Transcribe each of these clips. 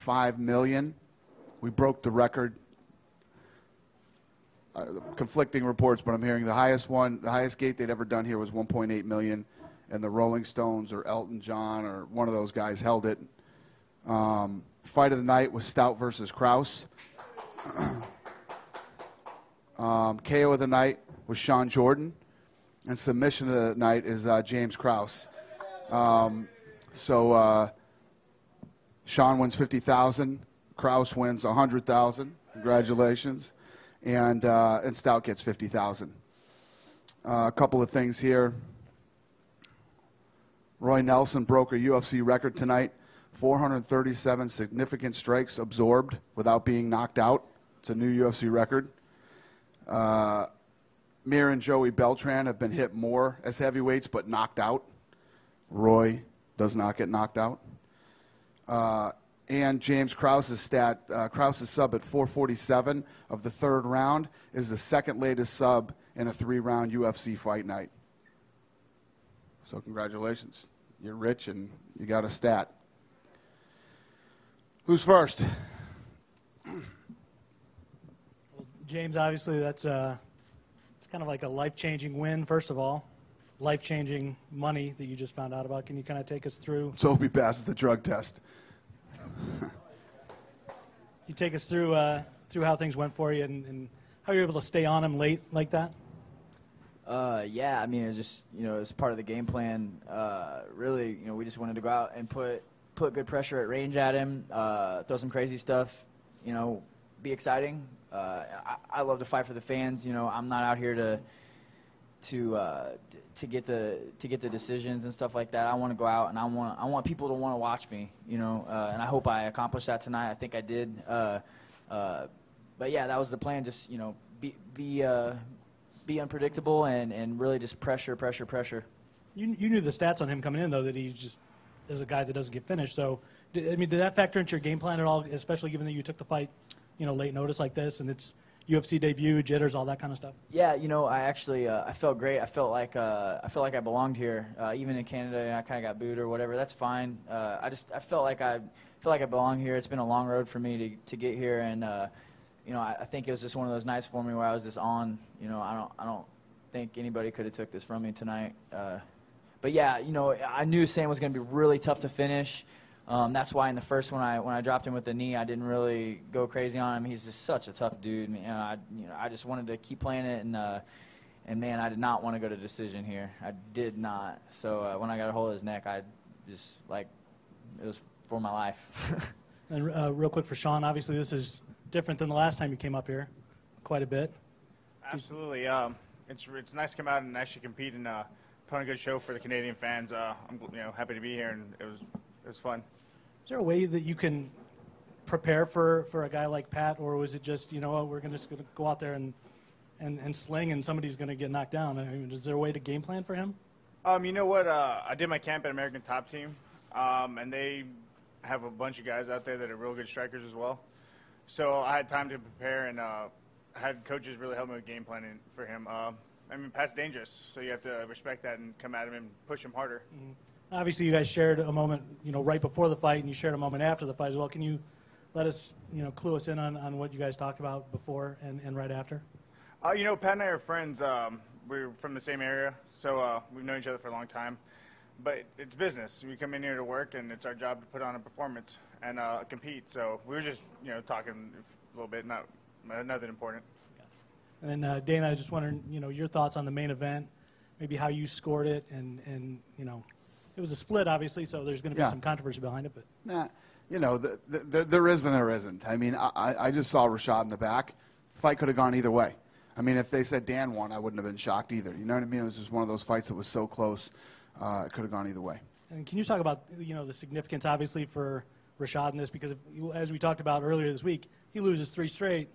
1.5 million. We broke the record. Conflicting reports, but I'm hearing the highest gate they'd ever done here was 1.8 million, and the Rolling Stones or Elton John or one of those guys held it. Fight of the night was Stout versus Krause. KO of the night was Sean Jordan, and submission of the night is James Krause. So Sean wins 50,000, Krause wins 100,000. Congratulations, and Stout gets 50,000. A couple of things here. Roy Nelson broke a UFC record tonight. 437 significant strikes absorbed without being knocked out. It's a new UFC record. Mir and Joey Beltran have been hit more as heavyweights, but knocked out. Roy does not get knocked out. And James Krause's Krause's sub at 447 of the third round is the second latest sub in a 3-round UFC fight night. So congratulations. You're rich and you got a stat. Who's first? Well, James, obviously that's it's kind of like a life-changing win, first of all. Life-changing money that you just found out about. Can you kind of take us through? So hope he passes the drug test. You take us through how things went for you and how you were able to stay on him late like that? Yeah, I mean, it was just, it was part of the game plan. Really, we just wanted to go out and put good pressure at range at him, throw some crazy stuff, be exciting. I love to fight for the fans. I'm not out here to get the decisions and stuff like that. I want to go out and I want people to want to watch me, and I hope I accomplished that tonight. I think I did. But yeah, that was the plan. Just be unpredictable and really just pressure. You knew the stats on him coming in, though, that he's just is a guy that doesn't get finished. So, did that factor into your game plan at all, especially given that you took the fight, late notice like this, and it's UFC debut, jitters, all that kind of stuff? Yeah, I actually I felt great. I felt like I belonged here. Even in Canada, I kind of got booed or whatever. That's fine. I felt like I belong here. It's been a long road for me to get here, and I think it was just one of those nights for me where I was just on. I don't think anybody could have took this from me tonight. But yeah, I knew Sam was going to be really tough to finish. That's why in the first one, when I dropped him with the knee, I didn't really go crazy on him. He's just such a tough dude. I just wanted to keep playing it, and man, I did not want to go to decision here. I did not. So when I got a hold of his neck, I just it was for my life. And real quick for Sean, obviously this is different than the last time you came up here, quite a bit. Absolutely. It's nice to come out and actually compete and put on a good show for the Canadian fans. I'm happy to be here, and it was fun. Is there a way that you can prepare for a guy like Pat, or was it just, we're just going to go out there and sling and somebody's going to get knocked down? I mean, is there a way to game plan for him? You know what? I did my camp at American Top Team, and they have a bunch of guys out there that are real good strikers as well. So I had time to prepare, and had coaches really help me with game planning for him. Pat's dangerous, so you have to respect that and come at him and push him harder. Mm-hmm. Obviously, you guys shared a moment, right before the fight, and you shared a moment after the fight as well. Can you let us, clue us in on what you guys talked about before and right after? Pat and I are friends. We're from the same area, so we've known each other for a long time. But it's business. We come in here to work, and it's our job to put on a performance and compete. So we were just, talking a little bit, nothing important. And then, Dana, I was just wondering, your thoughts on the main event, maybe how you scored it, and it was a split, obviously, so there's going to be some controversy behind it. But there is and there isn't. I mean, I just saw Rashad in the back. Fight could have gone either way. I mean, if they said Dan won, I wouldn't have been shocked either. You know what I mean? It was just one of those fights that was so close, it could have gone either way. And can you talk about, the significance, obviously, for Rashad in this? Because, as we talked about earlier this week, he loses 3 straight.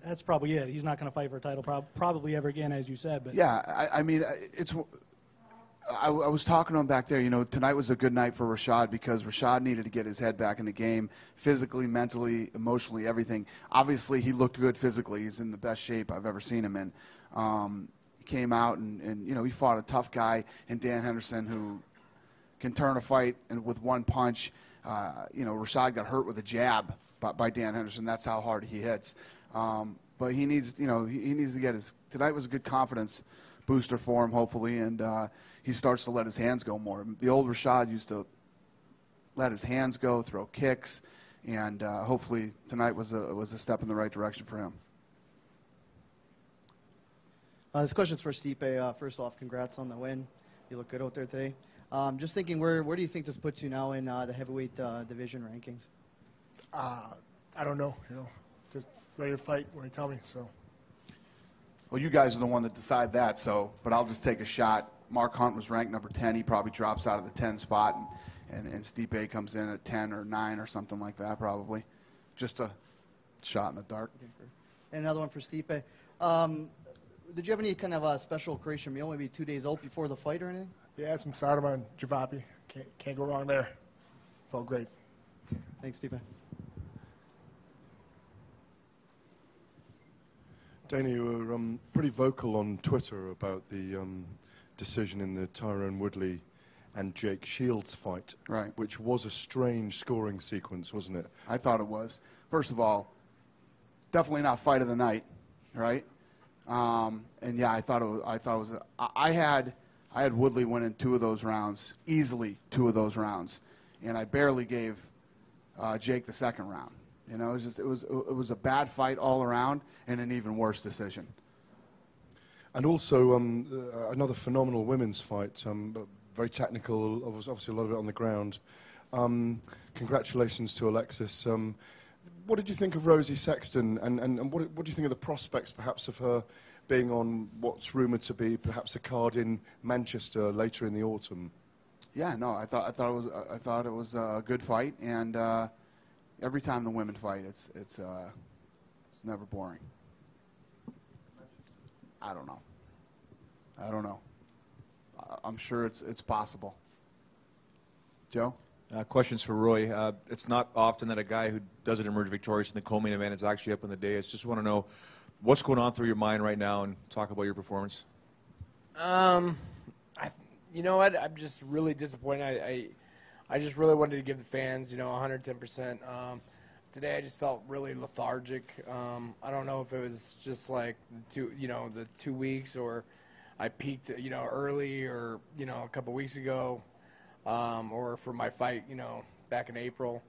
That's probably it. He's not going to fight for a title probably ever again, as you said. But yeah, I mean, I was talking to him back there. Tonight was a good night for Rashad because Rashad needed to get his head back in the game, physically, mentally, emotionally, everything. Obviously, he looked good physically. He's in the best shape I've ever seen him in. He came out and he fought a tough guy in Dan Henderson who can turn a fight with one punch. Rashad got hurt with a jab by Dan Henderson. That's how hard he hits. But he needs, he needs to get his. Tonight was a good confidence booster for him, hopefully, and he starts to let his hands go more. The old Rashad used to let his hands go, throw kicks, and hopefully tonight was a step in the right direction for him. This question's for Stipe. First off, congrats on the win. You look good out there today. Just thinking, where do you think this puts you now in the heavyweight division rankings? I don't know. Just ready to fight when they tell me. So. Well, you guys are the one that decide that. So, but I'll just take a shot. Mark Hunt was ranked number 10. He probably drops out of the 10 spot, and Stipe comes in at 10 or 9 or something like that, probably. Just a shot in the dark. And another one for Stipe. Did you have any kind of a special Croatian meal, maybe 2 days out before the fight or anything? Yeah, some sarma and javapi. Can't go wrong there. Felt great. Thanks, Stipe. Dana, you were pretty vocal on Twitter about the decision in the Tyrone Woodley and Jake Shields fight, Right. which was a strange scoring sequence, wasn't it? I thought it was. First of all, definitely not fight of the night, right? And yeah, I thought it was. I had Woodley winning 2 of those rounds, easily 2 of those rounds, and I barely gave Jake the second round. It was a bad fight all around, and an even worse decision. And also another phenomenal women's fight, very technical, obviously a lot of it on the ground. Congratulations to Alexis. What did you think of Rosie Sexton, and what do you think of the prospects, perhaps, of her being on what's rumoured to be perhaps a card in Manchester later in the autumn? Yeah, no, I thought it was a good fight, and every time the women fight, it's never boring. I don't know. I'm sure it's possible. Joe? Questions for Roy. It's not often that a guy who doesn't emerge victorious in the co-main event is actually up on the dais. Just want to know what's going on through your mind right now, and talk about your performance. You know what? I'm just really disappointed. I just really wanted to give the fans, 110%. Today I just felt really lethargic. I don't know if it was just like the 2 weeks, or I peaked, early, or a couple weeks ago, or for my fight, back in April.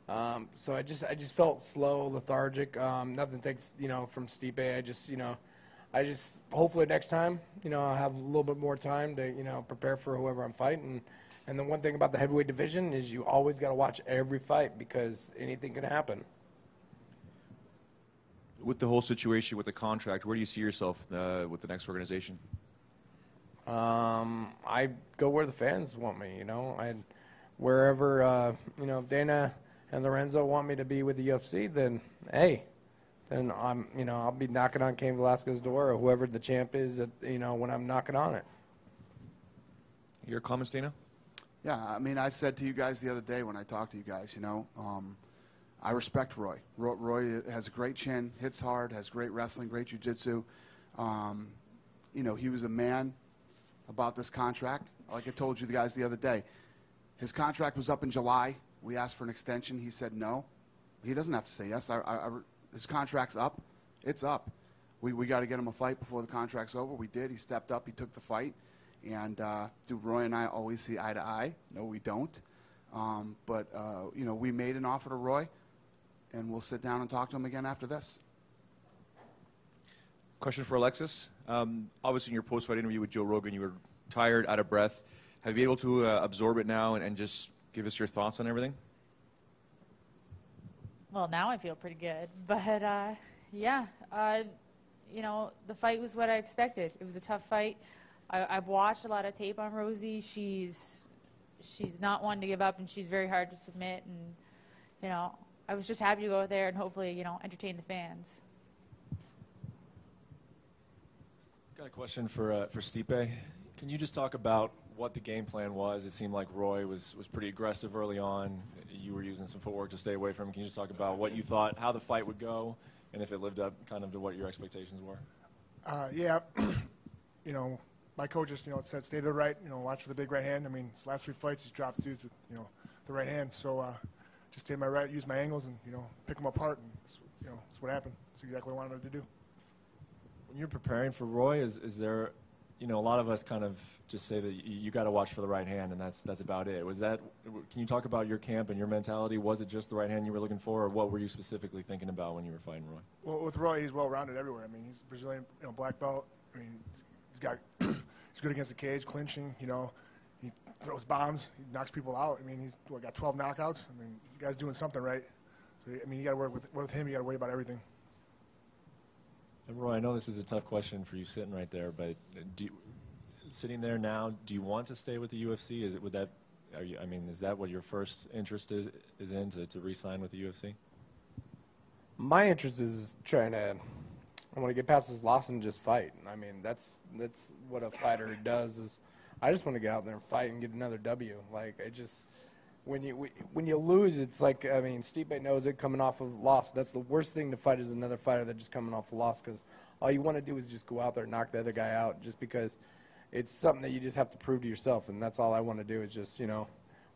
So I just felt slow, lethargic. Nothing takes, from Stipe. I just hopefully next time, I'll have a little bit more time to, prepare for whoever I'm fighting. And the one thing about the heavyweight division is you always got to watch every fight, because anything can happen. With the whole situation with the contract, where do you see yourself with the next organization? I go where the fans want me, wherever, Dana and Lorenzo want me to be with the UFC, then, hey, then I'll be knocking on Cain Velasquez's door, or whoever the champ is, when I'm knocking on it. Your comments, Dana? Yeah, I mean, I said to you guys the other day when I talked to you guys, I respect Roy. Roy has a great chin, hits hard, has great wrestling, great jiu-jitsu. He was a man about this contract. Like I told you guys the other day, his contract was up in July. We asked for an extension. He said no. He doesn't have to say yes. His contract's up. It's up. We got to get him a fight before the contract's over. We did. He stepped up. He took the fight. And do Roy and I always see eye to eye? No, we don't. But we made an offer to Roy, and we'll sit down and talk to him again after this. Question for Alexis. Obviously, in your post-fight interview with Joe Rogan, you were tired, out of breath. Have you been able to absorb it now and just give us your thoughts on everything? Well, now I feel pretty good. But, yeah, the fight was what I expected. It was a tough fight. I've watched a lot of tape on Rosie. She's not one to give up, and she's very hard to submit. And, I was just happy to go out there and hopefully, entertain the fans. Got a question for Stipe. Can you just talk about what the game plan was? It seemed like Roy was pretty aggressive early on. You were using some footwork to stay away from him. Can you just talk about what you thought, how the fight would go, and if it lived up kind of to what your expectations were? Yeah, my coach just, said stay to the right, watch for the big right hand. I mean, his last 3 fights, he's dropped dudes with, the right hand. So just take my right, use my angles, and pick them apart. And that's what happened. That's exactly what I wanted to do. When you're preparing for Roy, is there, a lot of us kind of just say that you got to watch for the right hand, and that's about it. Can you talk about your camp and your mentality? Was it just the right hand you were looking for, or what were you specifically thinking about when you were fighting Roy? Well, with Roy, he's well-rounded everywhere. I mean, he's Brazilian, black belt. I mean, he's good against the cage, clinching. He throws bombs. He knocks people out. I mean, he's got 12 knockouts. I mean, the guy's doing something right. So I mean, you got to work with him. You got to worry about everything. And Roy, I know this is a tough question for you sitting right there, but sitting there now, do you want to stay with the UFC? Is that what your first interest is in, to re-sign with the UFC? My interest is I want to get past this loss and just fight. I mean, that's what a fighter does. Is I just want to get out there and fight and get another W. Like, when you lose, it's like, I mean, Stipe knows it, coming off of a loss. That's the worst thing to fight, is another fighter that's just coming off a loss, because all you want to do is just go out there and knock the other guy out, just because it's something that you just have to prove to yourself, and that's all I want to do, is just,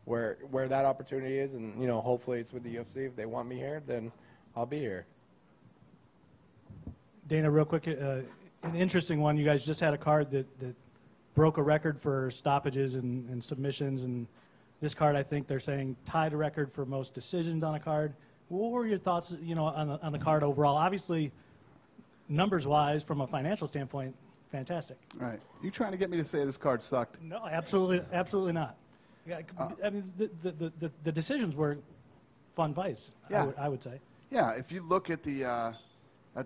where that opportunity is, and, hopefully it's with the UFC. If they want me here, then I'll be here. Dana, real quick, an interesting one. You guys just had a card that broke a record for stoppages and submissions, and this card, I think they're saying, tied a record for most decisions on a card. What were your thoughts, on the card overall? Obviously, numbers-wise, from a financial standpoint, fantastic. All right. You trying to get me to say this card sucked? No, absolutely not. Yeah, I mean, the decisions were fun fights. Yeah. I would say. Yeah. If you look at the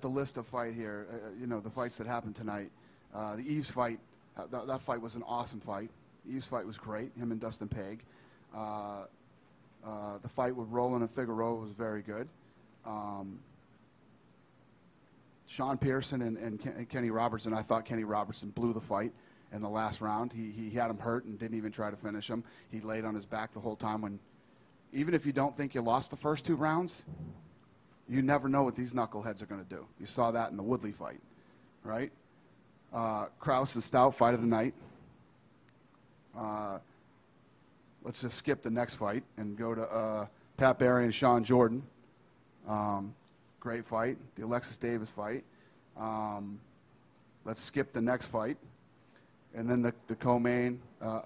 list of fight here, the fights that happened tonight, the Eves fight, that fight was an awesome fight. The Eves fight was great. Him and Dustin Page. The fight with Roland and Figueroa was very good. Sean Pearson and Kenny Robertson, I thought Kenny Robertson blew the fight in the last round. He had him hurt and didn't even try to finish him. He laid on his back the whole time. Even if you don't think you lost the first 2 rounds, you never know what these knuckleheads are going to do. You saw that in the Woodley fight, right? Krause and Stout, fight of the night. Let's just skip the next fight and go to Pat Barry and Sean Jordan. Great fight. The Alexis Davis fight. Let's skip the next fight. And then the co-main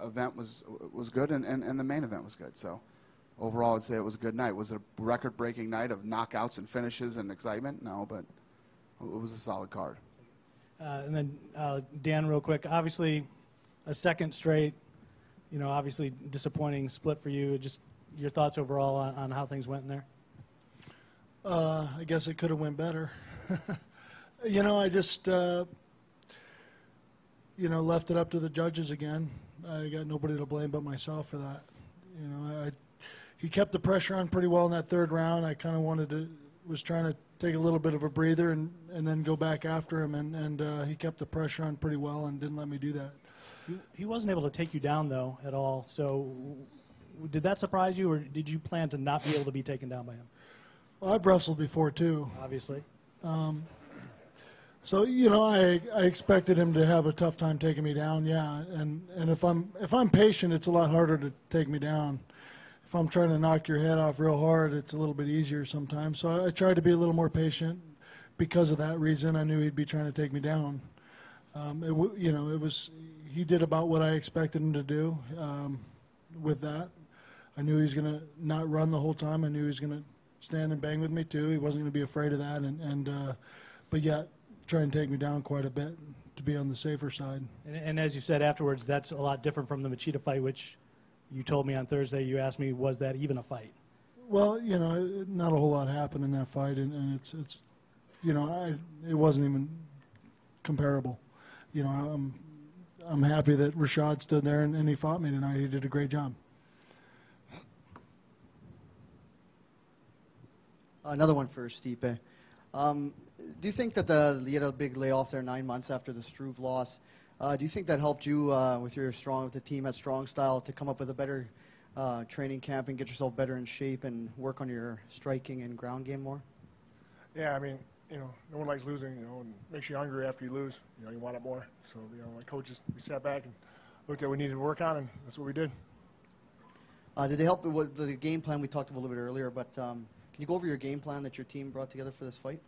event was good, and the main event was good. So overall, I'd say it was a good night. Was it a record-breaking night of knockouts and finishes and excitement? No, but it was a solid card. And then, Dan, real quick, obviously a second straight, obviously disappointing split for you. Just your thoughts overall on how things went in there? I guess it could have went better. I just, left it up to the judges again. I got nobody to blame but myself for that. He kept the pressure on pretty well in that 3rd round. I kind of was trying to take a little bit of a breather and then go back after him, and he kept the pressure on pretty well and didn't let me do that. He wasn't able to take you down, though, at all. So did that surprise you, or did you plan to not be able to be taken down by him? Well, I've wrestled before, too. Obviously. So, I expected him to have a tough time taking me down, yeah. And if I'm patient, it's a lot harder to take me down. If I'm trying to knock your head off real hard, it's a little bit easier sometimes. So I tried to be a little more patient. Because of that reason, I knew he'd be trying to take me down. He did about what I expected him to do with that. I knew he was going to not run the whole time. I knew he was going to stand and bang with me too. He wasn't going to be afraid of that, but yet try and take me down quite a bit to be on the safer side. And as you said afterwards, that's a lot different from the Machida fight, which you told me on Thursday. You asked me, was that even a fight? Well, not a whole lot happened in that fight, and it's it wasn't even comparable. I'm happy that Rashad stood there and he fought me tonight. He did a great job. Another one for Stipe. Do you think that you had a big layoff there 9 months after the Struve loss? Do you think that helped you with the team at Strong Style to come up with a better training camp and get yourself better in shape and work on your striking and ground game more? Yeah, I mean, no one likes losing, and makes you hungry after you lose. You want it more. So, my coaches, we sat back and looked at what we needed to work on, and that's what we did. Did they help with the game plan we talked a little bit earlier? But can you go over your game plan that your team brought together for this fight?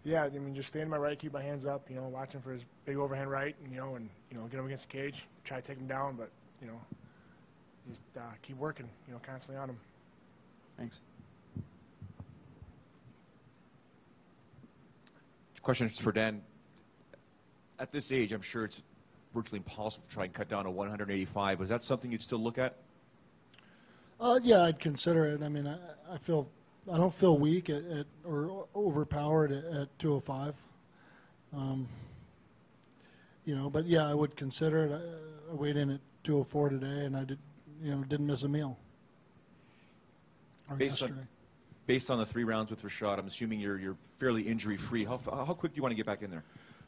Yeah, I mean, just stay in my right, keep my hands up, watching for his big overhand right, and get him against the cage, try to take him down, but, just keep working, constantly on him. Thanks. Question is for Dan. At this age, I'm sure it's virtually impossible to try and cut down to 185. Is that something you'd still look at? Yeah, I'd consider it. I mean, I don't feel weak or overpowered at 205. But yeah, I would consider it. I weighed in at 204 today, and I didn't miss a meal. Based on the 3 rounds with Rashad, I'm assuming you're fairly injury-free. How quick do you want to get back in there?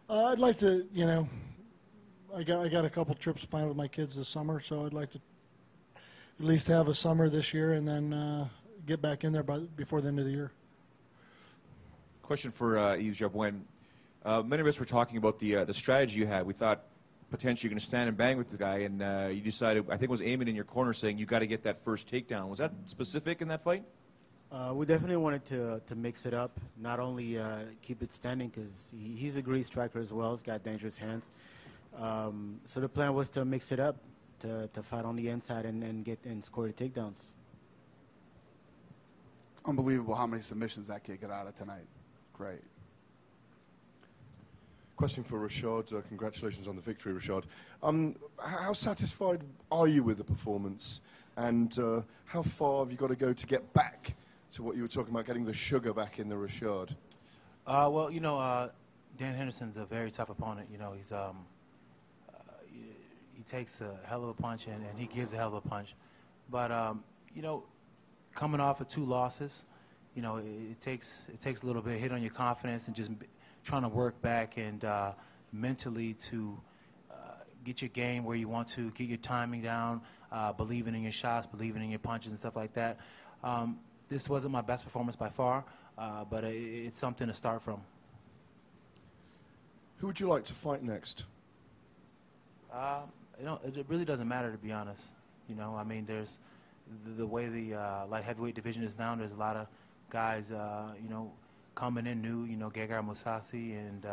I'd like to, I got a couple trips planned with my kids this summer, so I'd like to at least have a summer this year and then get back in there before the end of the year. Question for Yves Jabouin. Many of us were talking about the strategy you had. We thought potentially you're going to stand and bang with the guy, and you decided, I think it was Eamon in your corner saying you got to get that first takedown. Was that specific in that fight? We definitely wanted to mix it up, not only keep it standing, because he's a great striker as well. He's got dangerous hands. So the plan was to mix it up, to fight on the inside and score the takedowns. Unbelievable how many submissions that kid got out of tonight. Great. Question for Rashad. Congratulations on the victory, Rashad. How satisfied are you with the performance, and how far have you got to go to get back to what you were talking about, getting the sugar back in the Rashad? Well, Dan Henderson's a very tough opponent. He's he takes a hell of a punch and he gives a hell of a punch. But coming off of 2 losses, it takes a little bit of hit on your confidence and just trying to work back and mentally to get your game where you want to, get your timing down, believing in your shots, believing in your punches and stuff like that. This wasn't my best performance by far, but it's something to start from. Who would you like to fight next? It really doesn't matter, to be honest. I mean, there's the way the light heavyweight division is now. There's a lot of guys, coming in new. Gegard Mousasi, and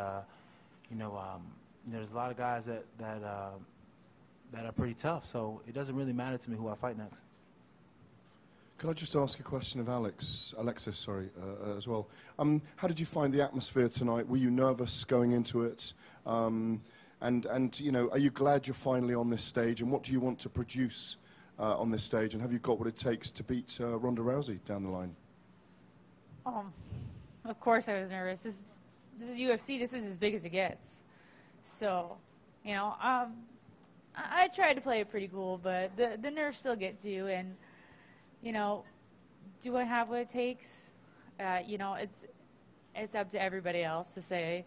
there's a lot of guys that are pretty tough. So it doesn't really matter to me who I fight next. Could I just ask a question of Alexis, as well? How did you find the atmosphere tonight? Were you nervous going into it? And are you glad you're finally on this stage? And what do you want to produce on this stage? And have you got what it takes to beat Ronda Rousey down the line? Of course I was nervous. This is UFC. This is as big as it gets. So, I tried to play it pretty cool, but the nerves still get to you. And do I have what it takes? It's up to everybody else to say,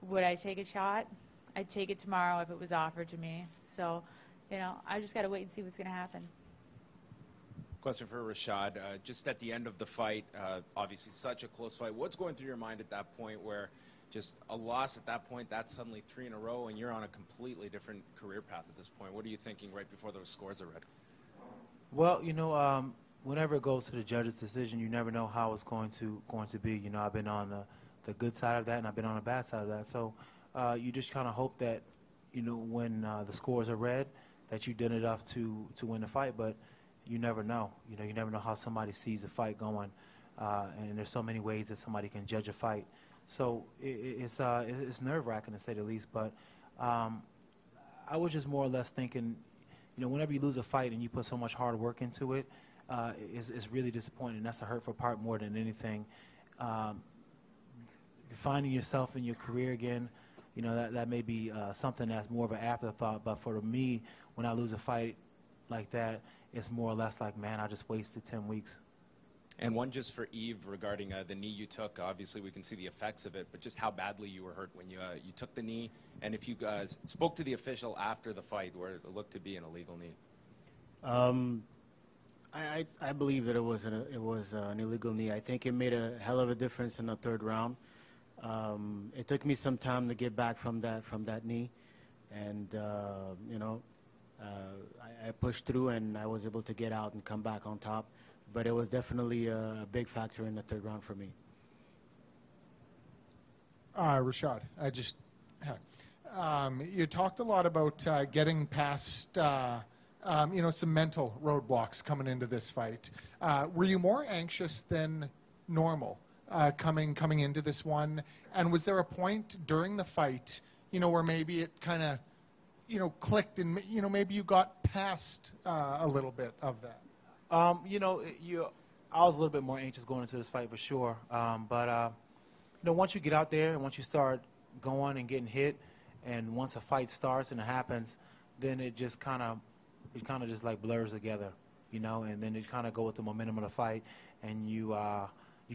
would I take a shot? I'd take it tomorrow if it was offered to me. So, I just got to wait and see what's going to happen. Question for Rashad. Just at the end of the fight, obviously such a close fight. What's going through your mind at that point where just a loss at that point, that's suddenly 3 in a row, and you're on a completely different career path at this point? What are you thinking right before those scores are read? Well, whenever it goes to the judge's decision, you never know how it's going to be. I've been on the good side of that, and I've been on the bad side of that. So you just kind of hope that, when the scores are read, that you did enough to win the fight. But you never know. You never know how somebody sees the fight going, and there's so many ways that somebody can judge a fight. So it's nerve-wracking, to say the least. But I was just more or less thinking, whenever you lose a fight and you put so much hard work into it, it's really disappointing. That's the hurtful part more than anything. Finding yourself in your career again, that may be something that's more of an afterthought. But for me, when I lose a fight like that, it's more or less like, man, I just wasted 10 weeks. And one just for Yves regarding the knee you took. Obviously, we can see the effects of it, but just how badly you were hurt when you took the knee, and if you guys spoke to the official after the fight where it looked to be an illegal knee. I believe that it was an illegal knee. I think it made a hell of a difference in the 3rd round. It took me some time to get back from that knee, and I pushed through and I was able to get out and come back on top. But it was definitely a big factor in the third round for me. Rashad, you talked a lot about getting past, some mental roadblocks coming into this fight. Were you more anxious than normal coming into this one? And was there a point during the fight, where maybe it kind of, clicked and, maybe you got past a little bit of that? I was a little bit more anxious going into this fight for sure. But once you get out there and once you start going and getting hit, and once a fight starts and it happens, then it kind of just like blurs together, and then you kind of go with the momentum of the fight, and you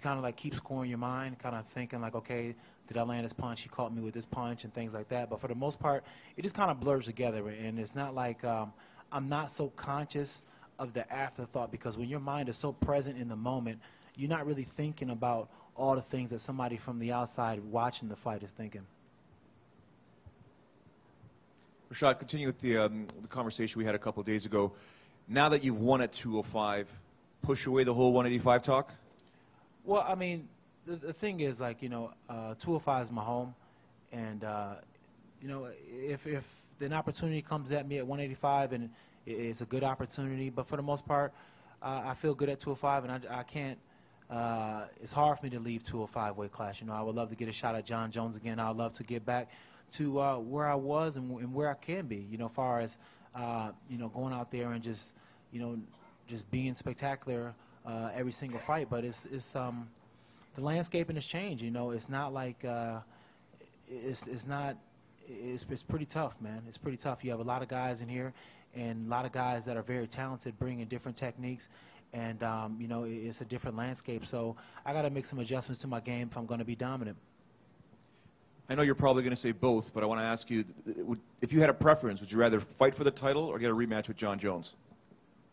kind of like keep scoring your mind, kind of thinking like, okay, did I land this punch? He caught me with this punch and things like that. But for the most part, it just kind of blurs together, and it's not like I'm not so conscious of the afterthought, because when your mind is so present in the moment, you're not really thinking about all the things that somebody from the outside watching the fight is thinking. Rashad, continue with the conversation we had a couple of days ago. Now that you've won at 205, push away the whole 185 talk? Well, I mean, the thing is, like, 205 is my home, and if an opportunity comes at me at 185, and it's a good opportunity, but for the most part, I feel good at 205, and I can't. It's hard for me to leave 205 weight class. I would love to get a shot at John Jones again. I would love to get back to where I was and where I can be. As far as going out there and just being spectacular every single fight. But it's the landscaping has changed. It's not like it's pretty tough, man. It's pretty tough. You have a lot of guys in here, and a lot of guys that are very talented, bringing different techniques. And, it's a different landscape. So I got to make some adjustments to my game if I'm going to be dominant. I know you're probably going to say both, but I want to ask you, if you had a preference, would you rather fight for the title or get a rematch with John Jones?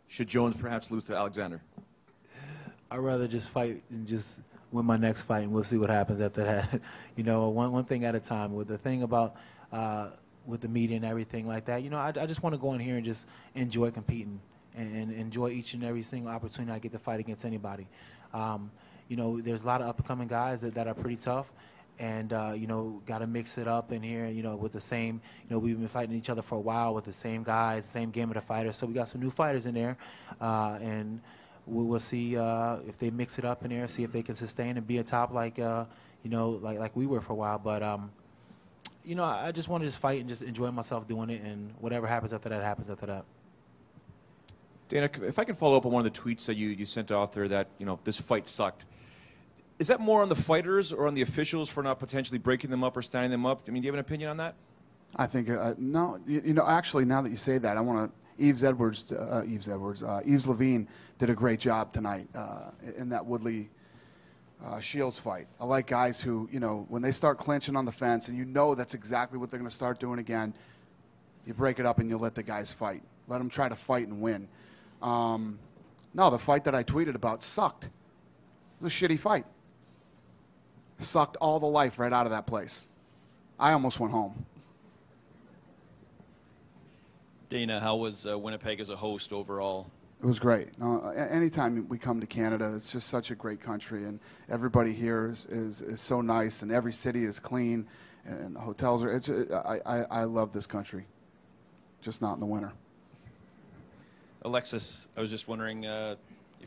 Should Jones perhaps lose to Alexander? I'd rather just fight and just win my next fight, and we'll see what happens after that. One thing at a time. With the thing about with the media and everything like that, I just want to go in here and just enjoy competing and enjoy each and every single opportunity I get to fight against anybody. There's a lot of up-and-coming guys that are pretty tough, and got to mix it up in here, with the same, we've been fighting each other for a while with the same guys, same game of the fighters, so we got some new fighters in there, and we'll see if they mix it up in there, see if they can sustain and be a top like we were for a while. But I just want to just fight and just enjoy myself doing it, and whatever happens after that happens after that. Dana, if I can follow up on one of the tweets that you sent out there that, this fight sucked. Is that more on the fighters or on the officials for not potentially breaking them up or standing them up? I mean, do you have an opinion on that? I think, no. Actually, now that you say that, I want to, Yves Levine did a great job tonight in that Woodley Shields fight. I like guys who, when they start clinching on the fence and that's exactly what they're going to start doing again, you break it up and you let the guys fight. Let them try to fight and win. No, the fight that I tweeted about sucked. It was a shitty fight. Sucked all the life right out of that place. I almost went home. Dana, how was Winnipeg as a host overall? It was great. Anytime we come to Canada, it's just such a great country, and everybody here is so nice, and every city is clean, and the hotels are. I love this country, just not in the winter. Alexis, I was just wondering are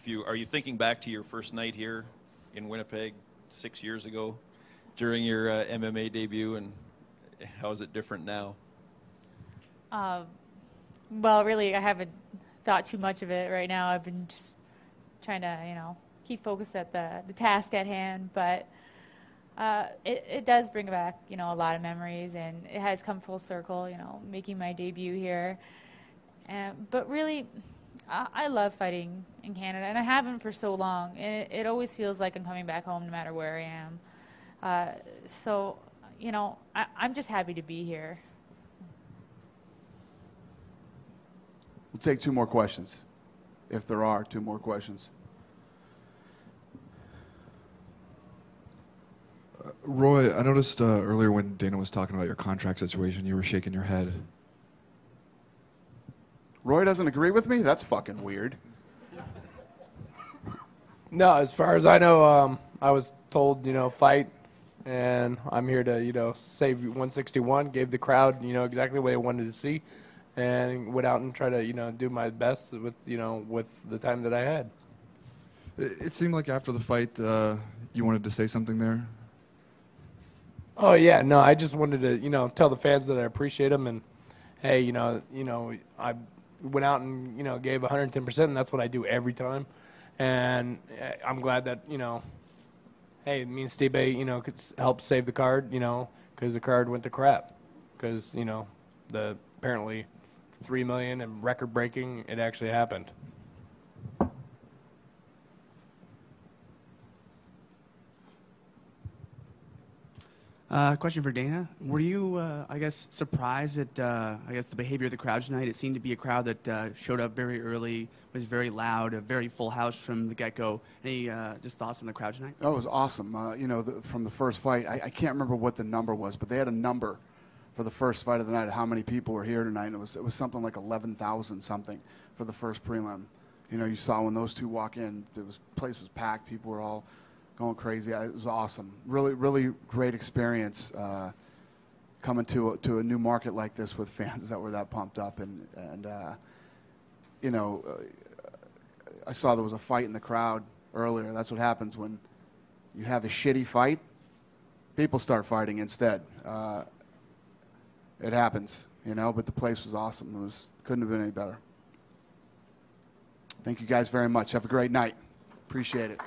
you thinking back to your first night here in Winnipeg 6 years ago during your MMA debut, and how is it different now? Well, really, I haven't thought too much of it right now. I've been just trying to, keep focused at the task at hand. But it does bring back, a lot of memories, and it has come full circle, making my debut here. But really, I love fighting in Canada, and I haven't for so long. And it always feels like I'm coming back home no matter where I am. So, I'm just happy to be here. We'll take two more questions, if there are two more questions. Roy, I noticed earlier when Dana was talking about your contract situation, you were shaking your head. Roy doesn't agree with me? That's fucking weird. No, as far as I know, I was told, fight, and I'm here to, save 161. Gave the crowd, exactly what they wanted to see, and went out and try to, do my best with, with the time that I had. It seemed like after the fight, you wanted to say something there. Oh yeah, no, I just wanted to, tell the fans that I appreciate them, and hey, I went out and gave 110%, and that's what I do every time. And I'm glad that, hey, me and Stipe, could help save the card, because the card went to crap. Because, the apparently 3 million and record breaking, it actually happened. Question for Dana. Were you, I guess, surprised at, the behavior of the crowd tonight? It seemed to be a crowd that showed up very early, was very loud, a very full house from the get-go. Any just thoughts on the crowd tonight? Oh, it was awesome. From the first fight, I can't remember what the number was, but they had a number for the first fight of the night of how many people were here tonight, and it was something like 11,000 something for the first prelim. You saw when those two walk in, place was packed. People were all going crazy. It was awesome. Really, really great experience coming to a new market like this with fans that were that pumped up. And I saw there was a fight in the crowd earlier. That's what happens when you have a shitty fight. People start fighting instead. It happens, but the place was awesome. Couldn't have been any better. Thank you guys very much. Have a great night. Appreciate it.